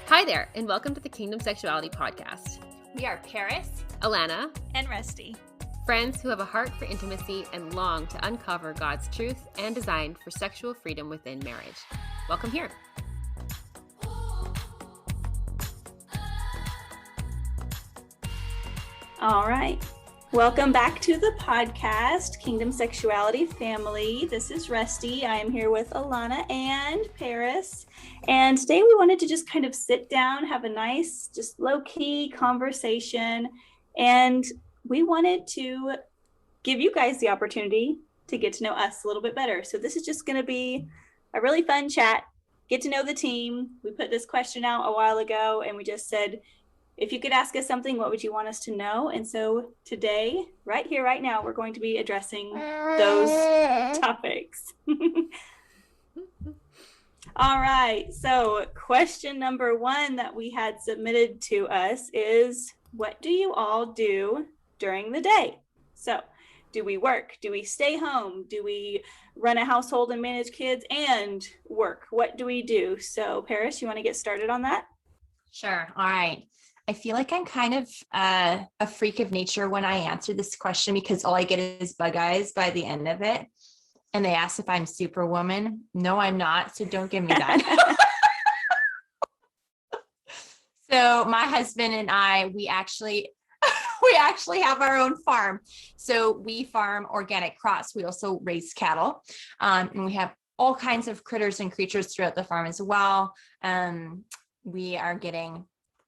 Hi there, and welcome to the Kingdom Sexuality podcast. We are Paris Alana and Rusty, friends who have a heart for intimacy and long to uncover God's truth and design for sexual freedom within marriage. Welcome here. All right. Welcome back to the podcast, Kingdom Sexuality family. This is Rusty. I am here with Alana and Paris. And today we wanted to just kind of sit down, have a nice, just low-key conversation. And we wanted to give you guys the opportunity to get to know us a little bit better. So this is just going to be a really fun chat, get to know the team. We put this question out a while ago and we just said, if you could ask us something, what would you want us to know? And so today, right here, right now, we're going to be addressing those topics. All right. So question number one that we had submitted to us is, what do you all do during the day? So do we work? Do we stay home? Do we run a household and manage kids and work? What do we do? So Paris, you want to get started on that? Sure. All right. I feel like I'm kind of a freak of nature when I answer this question because all I get is bug eyes by the end of it. And they ask if I'm Superwoman. No, I'm not. So don't give me that. So my husband and I, we actually have our own farm. So we farm organic crops. We also raise cattle, and we have all kinds of critters and creatures throughout the farm as well. We are getting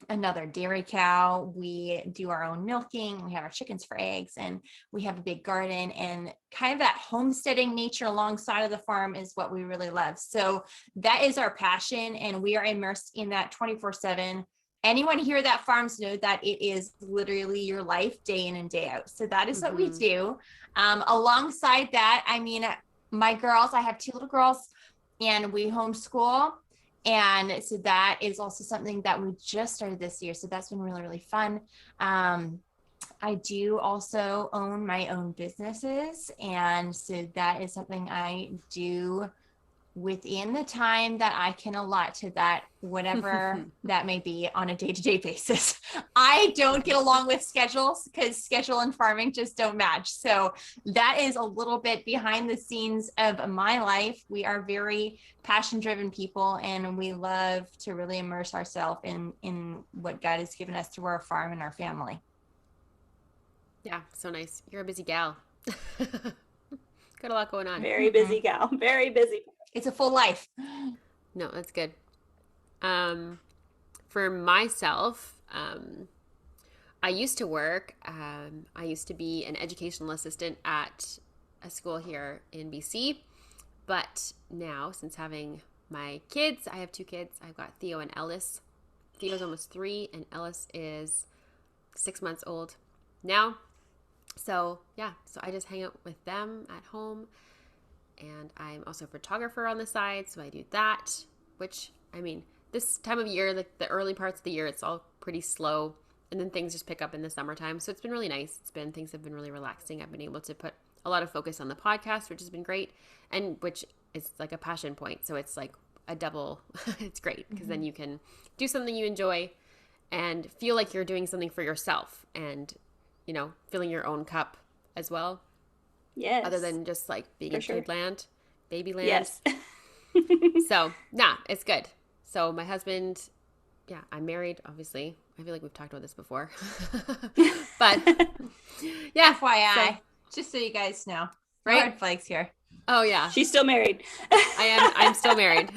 another dairy cow. We do our own milking. We have our chickens for eggs, and we have a big garden, and kind of that homesteading nature alongside of the farm is what we really love. So that is our passion, and we are immersed in that 24/7. Anyone here that farms know that it is literally your life day in and day out. So that is what we do. Alongside that, I mean, my girls, I have 2 little girls, and we homeschool. And so that is also something that we just started this year. So that's been really, really fun. I do also own my own businesses. And so that is something I do within the time that I can allot to that, whatever that may be on a day-to-day basis. I don't get along with schedules because schedule and farming just don't match. So that is a little bit behind the scenes of my life. We are very passion-driven people, and we love to really immerse ourselves in what God has given us through our farm and our family. Yeah, so nice. You're a busy gal. Got a lot going on. Very busy gal. Very busy. It's a full life. No, that's good. For myself, I used to work. I used to be an educational assistant at a school here in BC. But now, since having my kids, I have 2 kids. I've got Theo and Ellis. Theo's almost 3, and Ellis is 6 months old now. So yeah, so I just hang out with them at home. And I'm also a photographer on the side, so I do that, which, I mean, this time of year, like the early parts of the year, it's all pretty slow, and then things just pick up in the summertime. So it's been really nice. Things have been really relaxing. I've been able to put a lot of focus on the podcast, which has been great, and which is like a passion point. So it's like a double, it's great, because then you can do something you enjoy and feel like you're doing something for yourself and, you know, filling your own cup as well. Yes. Other than just like being in kid land, baby land. Yes. So, it's good. So my husband, I'm married, obviously. I feel like we've talked about this before. But yeah. FYI, just so you guys know. Right? No red flags here. Oh yeah. She's still married. I'm still married.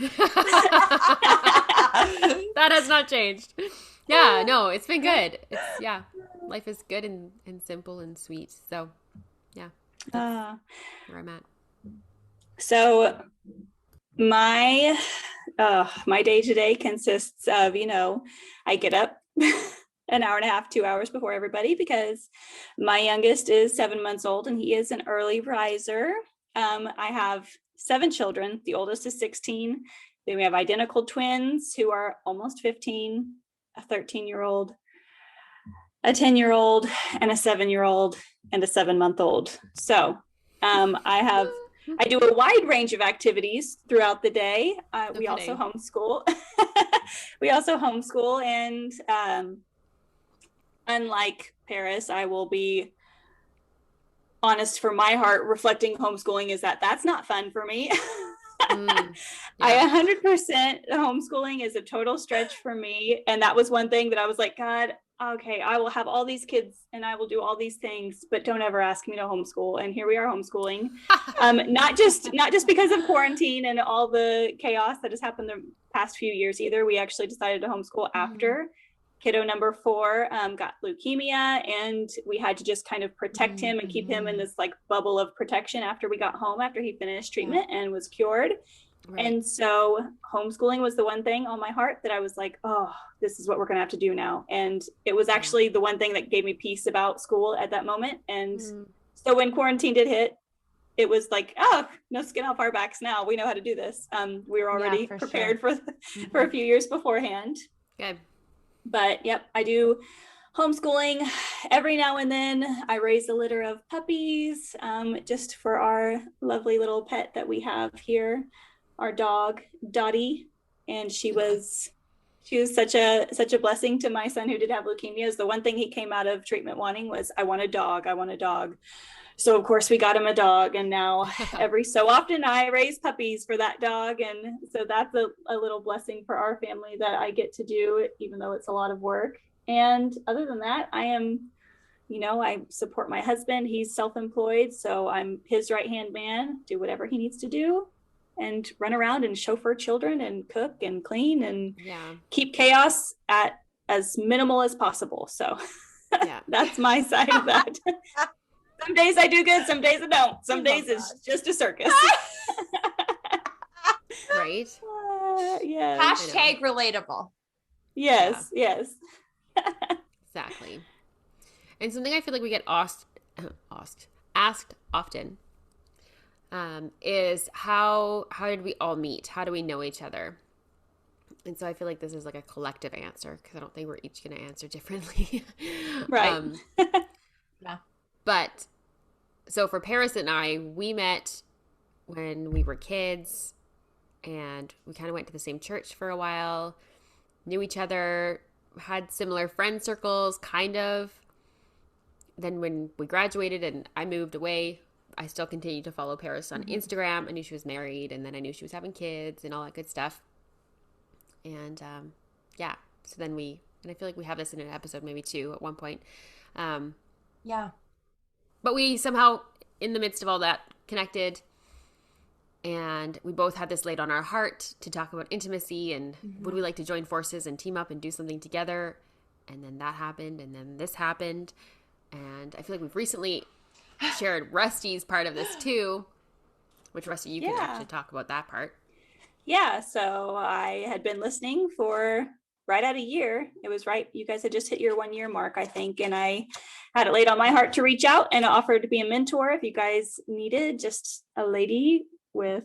That has not changed. Yeah, no, it's been good. Life is good and simple and sweet. So yeah. That's where I'm at. So my day to day consists of, I get up an hour and a half, 2 hours before everybody because my youngest is 7 months old and he is an early riser. I have 7 children. The oldest is 16. Then we have identical twins who are almost 15, a 13-year-old, a 10-year-old, and a 7-year-old, and a 7-month-old. So I have I do a wide range of activities throughout the day. We also kidding. homeschool. We also homeschool, and unlike Paris, I will be honest, for my heart, reflecting homeschooling is that that's not fun for me. Mm, I yeah. 100% homeschooling is a total stretch for me. And that was one thing that I was like, God, okay, I will have all these kids and I will do all these things, but don't ever ask me to homeschool. And here we are homeschooling. Not just because of quarantine and all the chaos that has happened the past few years either. We actually decided to homeschool after kiddo number 4 got leukemia, and we had to just kind of protect him and keep him in this like bubble of protection after we got home, after he finished treatment and was cured. Right. And so homeschooling was the one thing on my heart that I was like, oh, this is what we're going to have to do now. And it was actually the one thing that gave me peace about school at that moment. And so when quarantine did hit, it was like, oh, no skin off our backs now. We know how to do this. We were already prepared for a few years beforehand. Good. But yep, I do homeschooling every now and then. I raise a litter of puppies just for our lovely little pet that we have here, our dog Dottie, and she was such a blessing to my son who did have leukemia. Is the one thing he came out of treatment wanting was, I want a dog. So of course we got him a dog, and now every so often I raise puppies for that dog. And so that's a little blessing for our family that I get to do, even though it's a lot of work. And other than that, I support my husband. He's self-employed, so I'm his right-hand man, do whatever he needs to do, and run around and chauffeur children and cook and clean and keep chaos at as minimal as possible. So that's my side of that. Some days I do good, some days I don't. Some days it's just a circus. Right? Yes. Hashtag relatable. Yes, yes. Exactly. And something I feel like we get asked often is how did we all meet? How do we know each other? And so I feel like this is like a collective answer, because I don't think we're each going to answer differently. Right. Yeah. But so for Paris and I, we met when we were kids, and we kind of went to the same church for a while, knew each other, had similar friend circles, kind of. Then when we graduated and I moved away, I still continued to follow Paris on Instagram. I knew she was married, and then I knew she was having kids and all that good stuff. And so then and I feel like we have this in an episode maybe too at one point. But we somehow, in the midst of all that, connected, and we both had this laid on our heart to talk about intimacy and would we like to join forces and team up and do something together. And then that happened, and then this happened. And I feel like we've recently shared Rusty's part of this too, which Rusty, you can actually talk about that part. Yeah, so I had been listening for right at a year. It was right, you guys had just hit your 1 year mark, I think, and I had it laid on my heart to reach out and offer to be a mentor if you guys needed just a lady who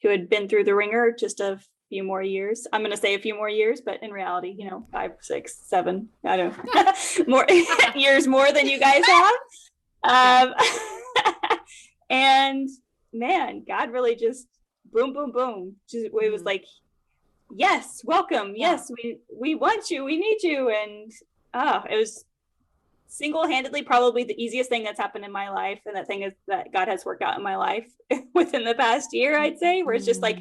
had been through the ringer just a few more years. I'm going to say a few more years, but in reality, 5, 6, 7, I don't know, more years more than you guys have. And man, God really just boom, boom, boom. It was like, yes, welcome. Yes, we want you. We need you. And it was single-handedly probably the easiest thing that's happened in my life. And that thing is that God has worked out in my life within the past year, I'd say, where it's just like,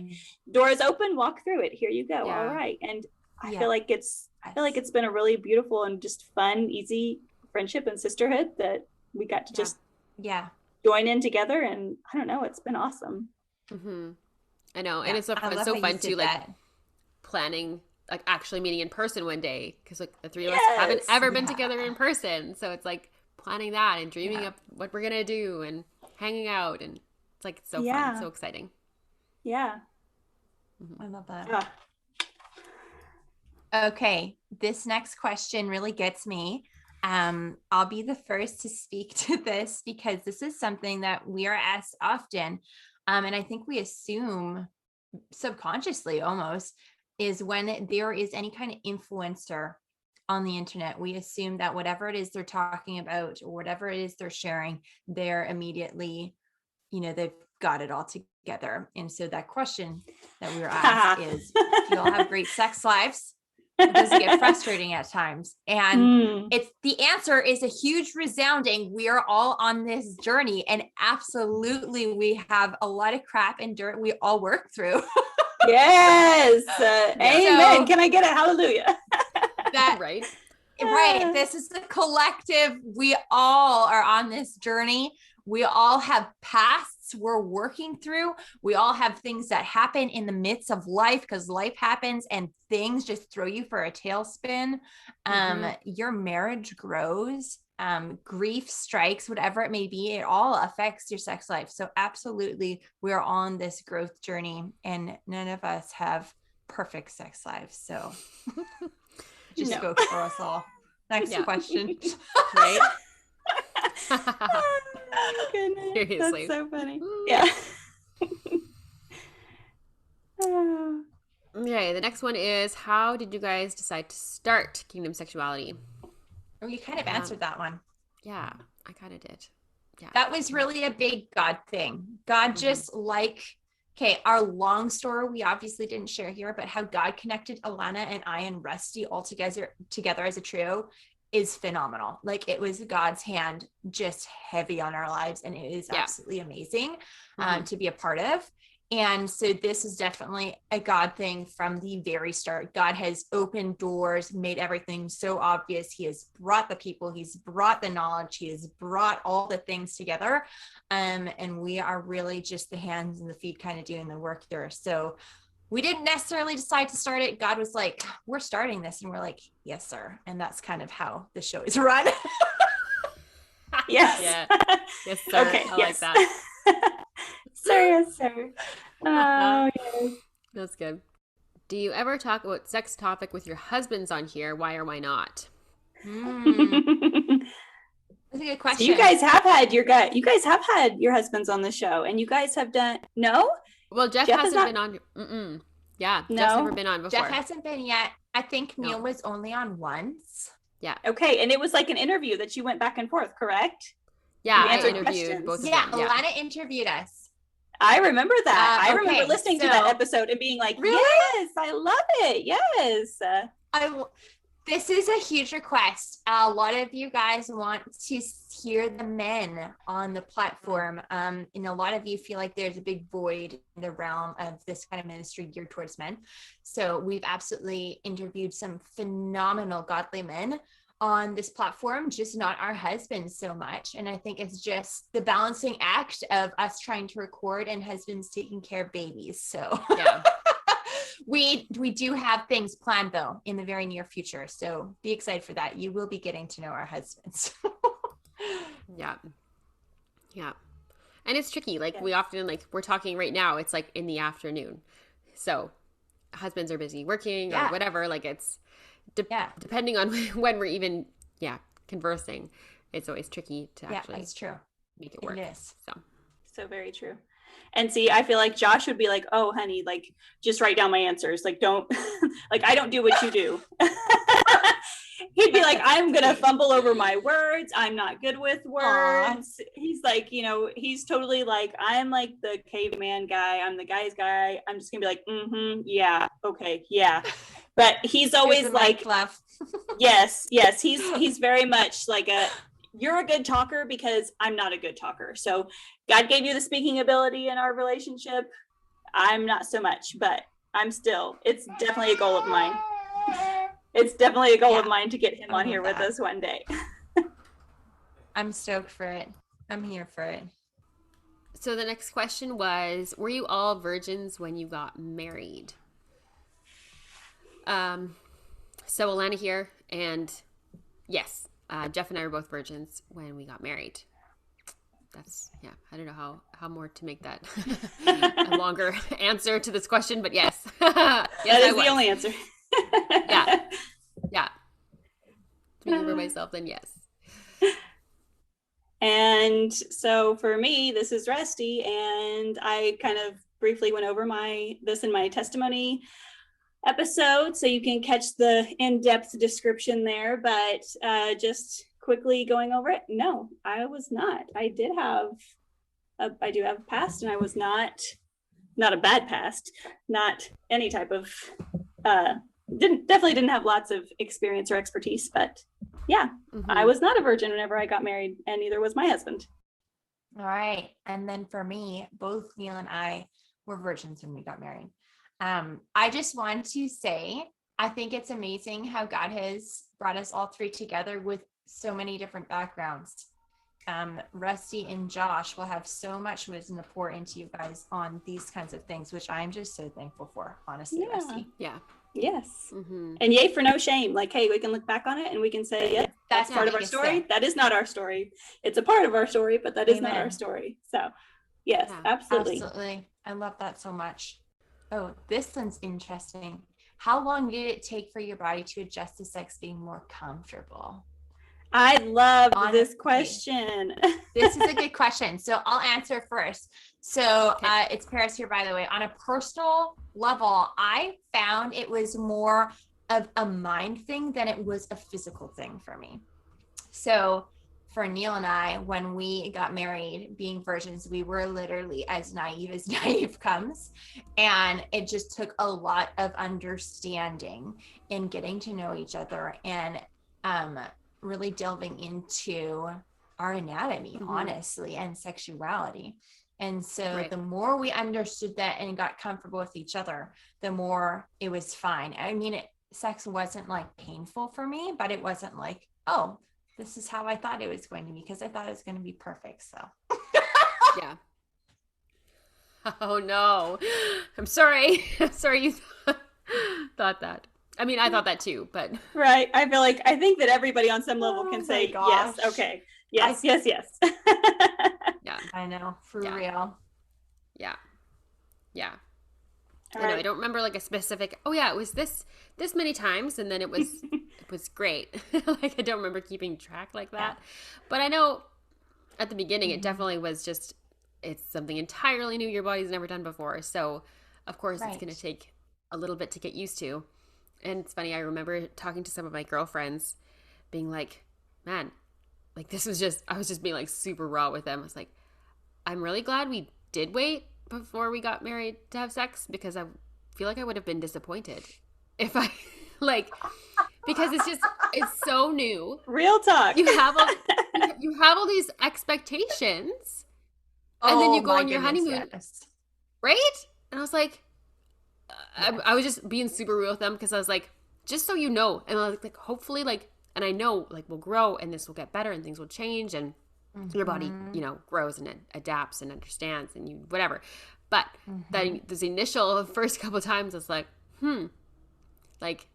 doors open, walk through it. Here you go. All right. And I feel like it's been a really beautiful and just fun, easy friendship and sisterhood that we got to just join in together. And I don't know, it's been awesome. I know. And it's so fun too, like planning, like actually meeting in person one day, because like the three of us haven't ever been together in person. So it's like planning that and dreaming up what we're going to do and hanging out. And it's like so fun, so exciting. Yeah. I love that. Okay. This next question really gets me. I'll be the first to speak to this because this is something that we are asked often. And I think we assume subconsciously almost is when there is any kind of influencer on the internet, we assume that whatever it is they're talking about or whatever it is they're sharing, they're immediately, they've got it all together. And so that question that we were asked is, do you all have great sex lives? Does it get frustrating at times? And it's the answer is a huge resounding. We are all on this journey, and absolutely we have a lot of crap and dirt we all work through. Yes. Amen. So, can I get a hallelujah? That right. Right. This is the collective. We all are on this journey. We all have pasts we're working through. We all have things that happen in the midst of life, because life happens and things just throw you for a tailspin. Your marriage grows, grief strikes, whatever it may be. It all affects your sex life. So absolutely, we're on this growth journey, and none of us have perfect sex lives. So just go for us all. Next question. Right? Oh, goodness. Seriously. That's so funny. Yeah. Okay, the next one is, how did you guys decide to start Kingdom Sexuality? Oh, you kind of answered that one. Yeah, I kind of did. Yeah. That was really a big God thing. God just our long story, we obviously didn't share here, but how God connected Alana and I and Rusty all together as a trio is phenomenal. Like, it was God's hand just heavy on our lives, and it is absolutely amazing to be a part of. And so this is definitely a God thing from the very start. God has opened doors, made everything so obvious. He has brought the people, he's brought the knowledge, he has brought all the things together. And we are really just the hands and the feet kind of doing the work there. So we didn't necessarily decide to start it. God was like, we're starting this. And we're like, yes, sir. And that's kind of how the show is run. Yes. Yeah. Yes, sir. Okay. I like that. Sir, yes, sir. Oh, yes. That's good. Do you ever talk about sex topic with your husbands on here? Why or why not? That's a good question. So you guys have had your husbands on the show, and you guys have done Well, Jeff hasn't been on. Yeah, No? Jeff's never been on before. Jeff hasn't been yet. I think Neil was only on once. Yeah. Okay, and it was like an interview that you went back and forth, correct? Yeah, You I answered interviewed questions. both of Yeah, them. Yeah. Alana interviewed us. I remember that. I remember Okay, listening to that episode and being like, Really? yes, I love it. Yes. This is a huge request. A lot of you guys want to hear the men on the platform. And a lot of you feel like there's a big void in the realm of this kind of ministry geared towards men. So we've absolutely interviewed some phenomenal godly men on this platform, just not our husbands so much. And I think it's just the balancing act of us trying to record and husbands taking care of babies. So Yeah. we do have things planned though in the very near future. So be excited for that. You will be getting to know our husbands. Yeah. Yeah. And it's tricky. Like we often, like we're talking right now, it's like in the afternoon. So husbands are busy working or whatever. Like it's depending on when we're even, conversing. It's always tricky to actually that's true. Make it work. It is. So very true. And see, I feel like Josh would be like, oh, honey, like, just write down my answers. Like, don't, like, I don't do what you do. He'd be like, I'm going to fumble over my words. I'm not good with words. Aww. He's like, he's totally like, I'm like the caveman guy. I'm the guy's guy. I'm just going to be like, yeah, okay, yeah. But he's always like, yes. He's very much like you're a good talker because I'm not a good talker. So God gave you the speaking ability in our relationship. I'm not so much, but it's definitely a goal of mine. It's definitely a goal of mine to get him on here with us one day. I'm stoked for it. I'm here for it. So the next question was, were you all virgins when you got married? So Alana here, and yes, Jeff and I were both virgins when we got married. That's, I don't know how more to make that a longer answer to this question, but yes. Yes, that is the only answer. Yeah. Speaking for myself, then yes. And so for me, this is Rusty, and I kind of briefly went over this in my testimony episode, so you can catch the in-depth description there, but just quickly going over it. No, I was not. I did have I do have a past, and I was not a bad past, not any type of definitely didn't have lots of experience or expertise, but yeah, I was not a virgin whenever I got married, and neither was my husband. All right. And then for me, both Neil and I were virgins when we got married. I just want to say, I think it's amazing how God has brought us all three together with so many different backgrounds. Rusty and Josh will have so much wisdom to pour into you guys on these kinds of things, which I'm just so thankful for, honestly, Rusty. Yeah. Yes. And yay for no shame. Like, hey, we can look back on it and we can say, yeah, that's part of our story. Thing. That is not our story. It's a part of our story, but that is not our story. So yes, absolutely. Absolutely. I love that so much. Oh, this one's interesting. How long did it take for your body to adjust to sex being more comfortable? I love this question. This is a good question. So I'll answer first. So it's Paris here, by the way. On a personal level, I found it was more of a mind thing than it was a physical thing for me. So for Neil and I, when we got married, being virgins, we were literally as naive comes. And it just took a lot of understanding in getting to know each other and really delving into our anatomy, honestly, and sexuality. And so the more we understood that and got comfortable with each other, the more it was fine. I mean, sex wasn't like painful for me, but it wasn't like, oh, this is how I thought it was going to be, because I thought it was going to be perfect. So yeah. Oh no, I'm sorry. I'm sorry you thought that. I mean, I thought that too, but right. I think that everybody on some level can say yes. Okay. Yes. Yes. Yeah. I know, for real. Yeah. Yeah. I know. I don't remember like a specific. Oh yeah, it was this many times, and then it was it was great. Like I don't remember keeping track like that, but I know at the beginning it definitely was just it's something entirely new your body's never done before. So of course it's going to take a little bit to get used to. And it's funny, I remember talking to some of my girlfriends being like, man, like this was just, I was just being like super raw with them. I was like, I'm really glad we did wait before we got married to have sex, because I feel like I would have been disappointed if I like, because it's so new. Real talk. You have all these expectations and then you go on your honeymoon, right? And I was like, I was just being super real with them, because I was like, just so you know, and I was like hopefully like, and I know like we'll grow and this will get better and things will change and your body, you know, grows and adapts and understands and you whatever. But then this initial first couple of times, it's like, like,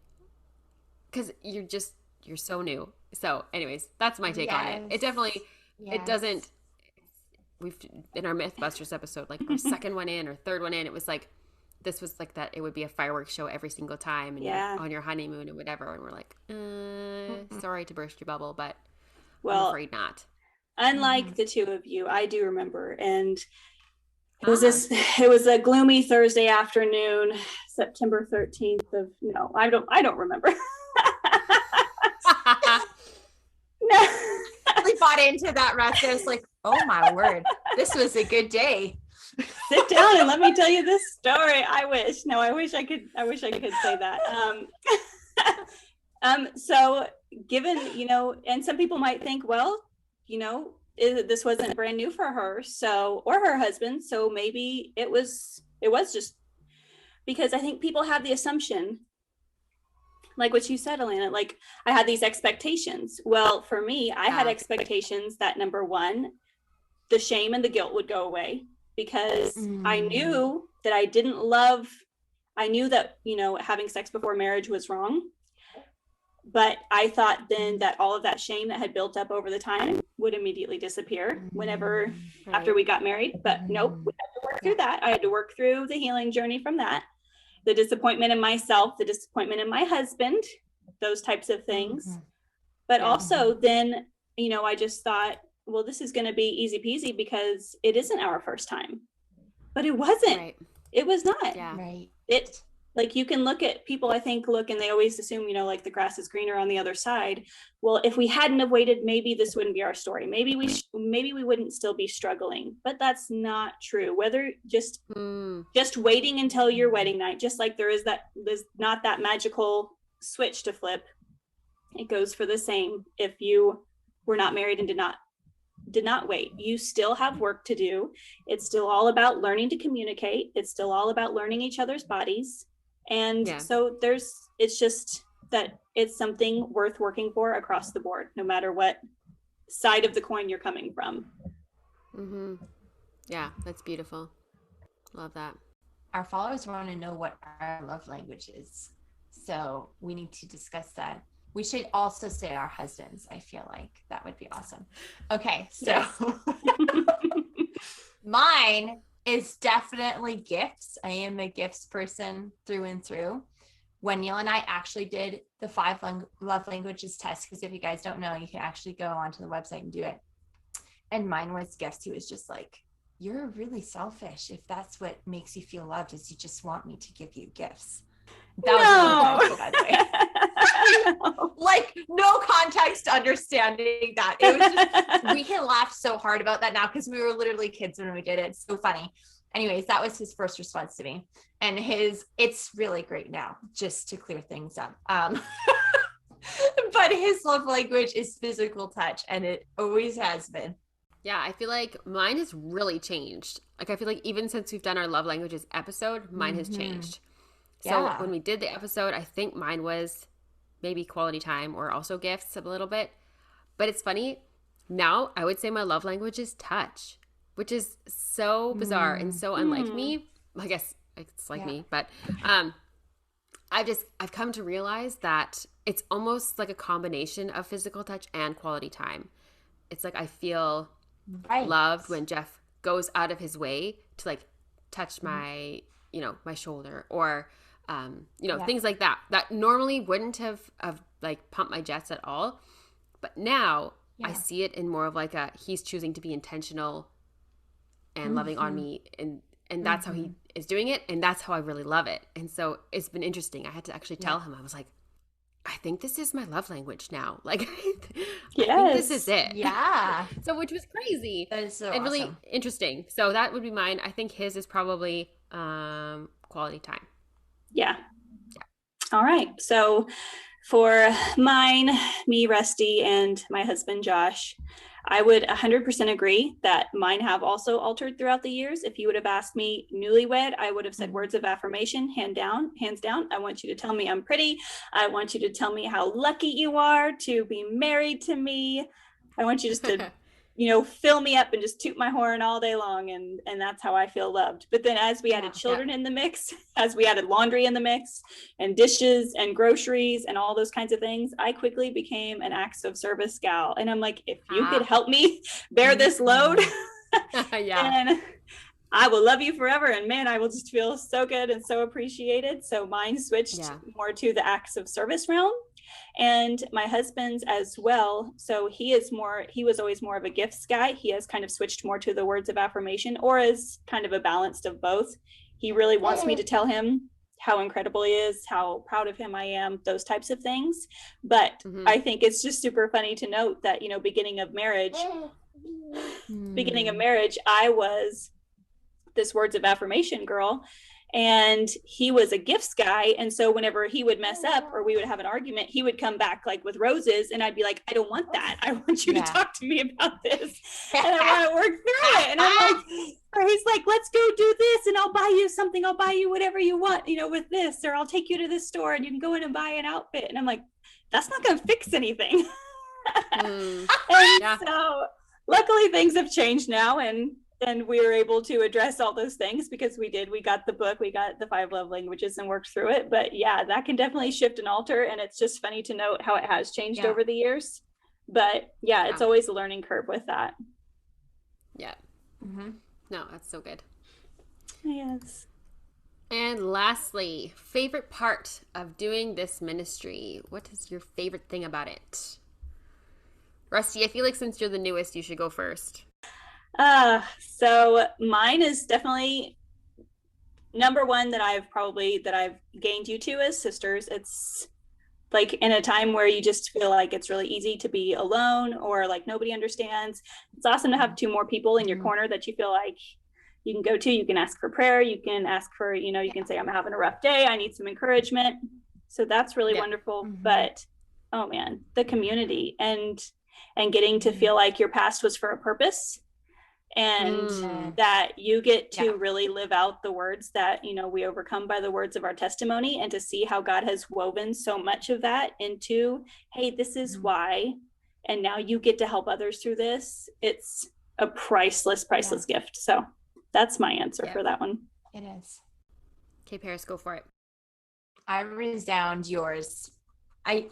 because you're so new. So, anyways, that's my take on it. It definitely, it doesn't. We've in our MythBusters episode, like our second one in or third one in, it was like. This was like that. It would be a fireworks show every single time, and you're on your honeymoon and whatever. And we're like, sorry to burst your bubble, but I'm afraid not. Unlike the two of you, I do remember, and it was It was a gloomy Thursday afternoon, September 13th of no, I don't remember. No, we bought into that, Russ. I was like, oh my word, this was a good day. Sit down and let me tell you this story. I wish I could say that. So given, you know, and some people might think, well, you know, this wasn't brand new for her, so, or her husband, so maybe it was just because I think people have the assumption, like what you said, Alana, like I had these expectations. Well, for me, I had expectations that number one, the shame and the guilt would go away. Because I knew that I knew that, you know, having sex before marriage was wrong. But I thought then that all of that shame that had built up over the time would immediately disappear whenever, after we got married. But nope, we had to work through that. I had to work through the healing journey from that. The disappointment in myself, the disappointment in my husband, those types of things. But also then, you know, I just thought, well, this is going to be easy peasy because it isn't our first time, but it wasn't. It was not. Yeah. It Like you can look at people, I think, look and they always assume, like the grass is greener on the other side. Well, if we hadn't have waited, maybe this wouldn't be our story. Maybe we wouldn't still be struggling. But that's not true. Whether Mm, just waiting until your wedding night, just like there's not that magical switch to flip. It goes for the same if you were not married and did not wait. You still have work to do. It's still all about learning to communicate. It's still all about learning each other's bodies. And yeah. so it's just that it's something worth working for across the board, no matter what side of the coin you're coming from. Mm-hmm. Yeah, that's beautiful. Love that. Our followers want to know what our love language is. So we need to discuss that. We should also say our husbands. I feel like that would be awesome. Okay, so Yes. mine is definitely gifts. I am a gifts person through and through. When Neil and I actually did the 5 love languages test, because if you guys don't know, you can actually go onto the website and do it. And mine was gifts. He was just like, you're really selfish if that's what makes you feel loved, is you just want me to give you gifts. That was really prideful, by the way. No. Like no context understanding that. It was just, we can laugh so hard about that now because we were literally kids when we did it. It's so funny. Anyways, that was his first response to me. And it's really great now, just to clear things up. But his love language is physical touch, and it always has been. Yeah, I feel like mine has really changed. Like, I feel like even since we've done our love languages episode, mine has changed. So Yeah. when we did the episode, I think mine was maybe quality time or also gifts a little bit. But it's funny. Now I would say my love language is touch, which is so bizarre and so unlike me. I guess it's like Yeah. me, but I've come to realize that it's almost like a combination of physical touch and quality time. It's like I feel Right. loved when Jeff goes out of his way to like touch my, my shoulder or, Yeah. things like that normally wouldn't have like pumped my jets at all. But now I Yeah. see it in more of like he's choosing to be intentional and loving on me. And that's how he is doing it. And that's how I really love it. And so it's been interesting. I had to actually tell him, I was like, I think this is my love language now. Like, I think this is Yes. it. Yeah. So, which was crazy That is so and really awesome. interesting. So that would be mine. I think his is probably quality time. Yeah. All right. So for mine, me, Rusty, and my husband, Josh, I would 100% agree that mine have also altered throughout the years. If you would have asked me newlywed, I would have said words of affirmation, hands down. I want you to tell me I'm pretty. I want you to tell me how lucky you are to be married to me. I want you just to fill me up and just toot my horn all day long, and that's how I feel loved. But then as we added children in the mix, as we added laundry in the mix and dishes and groceries and all those kinds of things, I quickly became an acts of service gal. And I'm like, if you could help me bear this load, Yeah. then I will love you forever. And man, I will just feel so good and so appreciated. So mine switched more to the acts of service realm. And my husband's as well. So he was always more of a gifts guy. He has kind of switched more to the words of affirmation, or is kind of a balance of both. He really wants me to tell him how incredible he is, how proud of him I am, those types of things. But I think it's just super funny to note that, beginning of marriage, I was this words of affirmation girl, and he was a gifts guy. And so whenever he would mess up or we would have an argument, he would come back like with roses, and I'd be like, I don't want that. I want you to talk to me about this, and I want to work through it. And I'm like, or he's like, let's go do this, and I'll buy you something. I'll buy you whatever you want, with this, or I'll take you to this store and you can go in and buy an outfit. And I'm like, that's not going to fix anything. So luckily things have changed now, and we were able to address all those things because we got the book, we got the 5 love languages and worked through it. But yeah, that can definitely shift and alter. And it's just funny to note how it has changed over the years. But yeah, it's always a learning curve with that. Yeah. No, that's so good. Yes. And lastly, favorite part of doing this ministry. What is your favorite thing about it? Rusty, I feel like since you're the newest, you should go first. So mine is definitely number one that I've gained you to as sisters. It's like in a time where you just feel like it's really easy to be alone or like nobody understands. It's awesome to have two more people in your corner that you feel like you can go to. You can ask for prayer. You can ask for, you can say, I'm having a rough day. I need some encouragement. So that's really wonderful. But oh man, the community and getting to feel like your past was for a purpose, and that you get to really live out the words that, we overcome by the words of our testimony, and to see how God has woven so much of that into, hey, this is why, and now you get to help others through this. It's a priceless gift. So that's my answer for that one. It is. Okay, Paris, go for it. I resound yours. I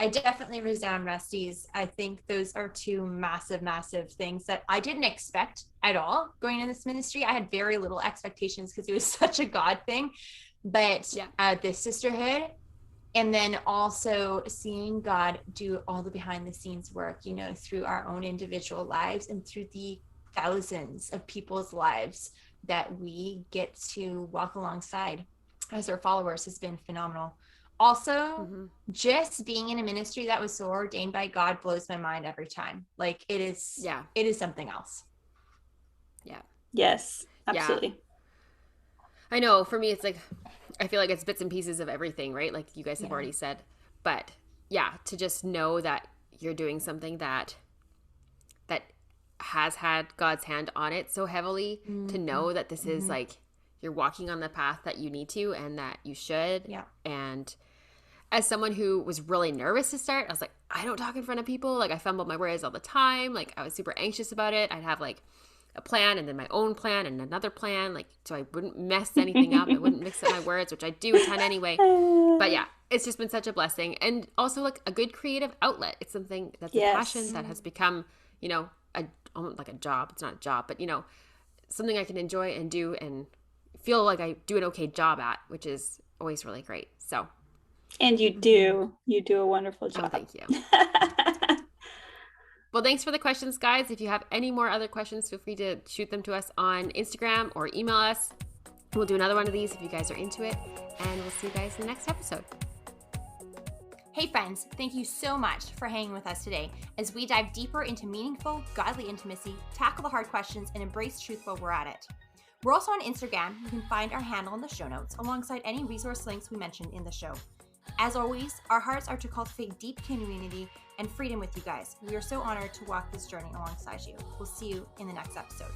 definitely resound Rusty's. I think those are two massive, massive things that I didn't expect at all going in this ministry. I had very little expectations because it was such a God thing, but this sisterhood, and then also seeing God do all the behind the scenes work, through our own individual lives and through the thousands of people's lives that we get to walk alongside as our followers has been phenomenal. Also, just being in a ministry that was so ordained by God blows my mind every time. Like it is something else. Yeah. Yes, absolutely. Yeah. I know for me, it's like, I feel like it's bits and pieces of everything, right? Like you guys have already said, but to just know that you're doing something that has had God's hand on it so heavily, to know that this is like, you're walking on the path that you need to, and that you should. Yeah. And as someone who was really nervous to start, I was like, I don't talk in front of people. Like I fumbled my words all the time. Like I was super anxious about it. I'd have like a plan and then my own plan and another plan, like, so I wouldn't mess anything up. I wouldn't mix up my words, which I do a ton anyway. But yeah, it's just been such a blessing, and also like a good creative outlet. It's something that's a passion that has become, almost like a job. It's not a job, but something I can enjoy and do and feel like I do an okay job at, which is always really great. So. And you do a wonderful job. Oh, thank you. Well, thanks for the questions, guys. If you have any more other questions, feel free to shoot them to us on Instagram or email us. We'll do another one of these if you guys are into it. And we'll see you guys in the next episode. Hey friends, thank you so much for hanging with us today as we dive deeper into meaningful, godly intimacy, tackle the hard questions, and embrace truth while we're at it. We're also on Instagram. You can find our handle in the show notes alongside any resource links we mentioned in the show. As always, our hearts are to cultivate deep community and freedom with you guys. We are so honored to walk this journey alongside you. We'll see you in the next episode.